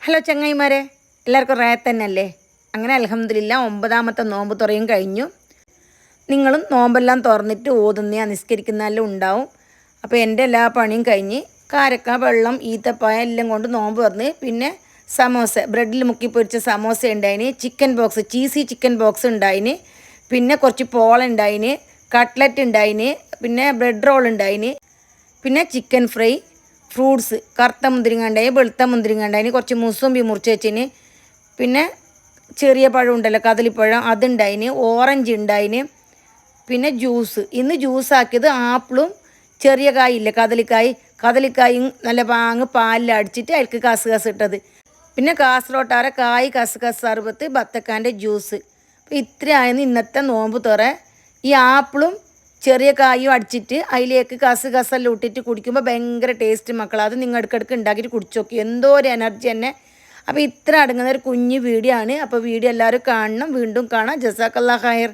Hello ചങ്ങായിമാരെ, എല്ലാവർക്കും റായത്ത് തന്നെയല്ലേ? അങ്ങനെ അൽഹംദുലില്ലാ 9ാമത്തെ നോമ്പ് തുറയും കഴിഞ്ഞു. നിങ്ങളും നോമ്പെല്ലാം തുറന്നിട്ട് ഓതുന്ന നിസ്കരിക്കുന്നെല്ലാം ഉണ്ടാവും. അപ്പോൾ എൻ്റെ എല്ലാ പണിയും കഴിഞ്ഞ് കാരക്ക, വെള്ളം, ഈത്തപ്പായ എല്ലാം കൊണ്ട് നോമ്പ് തുറന്ന് പിന്നെ സമോസ, ബ്രെഡിൽ മുക്കി പൊരിച്ച സമോസ ഉണ്ടായിന്, chicken box, cheesy chicken box ഉണ്ടായിന്, പിന്നെ കുറച്ച് പോള ഉണ്ടായിന്, കട്ട്ലറ്റ് ഉണ്ടായിന്, പിന്നെ ബ്രെഡ് റോൾ ഉണ്ടായിന്, പിന്നെ ചിക്കൻ ഫ്രൈ, ഫ്രൂട്ട്സ്, കറുത്ത മുന്തിരിങ്ങ ഉണ്ടായി, വെളുത്ത മുന്തിരിങ്ങ ഉണ്ടായിന്, കുറച്ച് മുസമ്പി മുറിച്ച് വെച്ചിന്, പിന്നെ ചെറിയ പഴം ഉണ്ടല്ലോ കദളിപ്പഴം അതുണ്ടായിന്, ഓറഞ്ച് ഉണ്ടായിന്, പിന്നെ ജ്യൂസ്. ഇന്ന് ജ്യൂസാക്കിയത് ആപ്പിളും ചെറിയ കായില്ലേ കദളിക്കായും നല്ല പാങ്ങ് പാലിൽ അടിച്ചിട്ട് അതിലേക്ക് കസ് ഇട്ടത്, പിന്നെ കാസർഗോട്ടാര കായ് കസ് സർബത്ത്, ബത്തക്കാൻ്റെ ജ്യൂസ്. അപ്പോൾ ഇത്രയായിരുന്നു ഇന്നത്തെ നോമ്പ് തുറ. ഈ ആപ്പിളും ചെറിയ കായും അടിച്ചിട്ട് അതിലേക്ക് കസെല്ലാം ഇട്ടിട്ട് കുടിക്കുമ്പോൾ ഭയങ്കര ടേസ്റ്റ് മക്കൾ. അത് നിങ്ങൾ ഇടയ്ക്കിടയ്ക്ക് ഉണ്ടാക്കിയിട്ട് കുടിച്ചു നോക്കി, എന്തോ ഒരു എനർജി തന്നെ. അപ്പോൾ ഇത്ര അടങ്ങുന്ന ഒരു കുഞ്ഞു വീഡിയോ ആണ്. അപ്പോൾ വീഡിയോ എല്ലാവരും കാണണം, വീണ്ടും കാണാം. ജസാക്കല്ലാ ഖൈർ.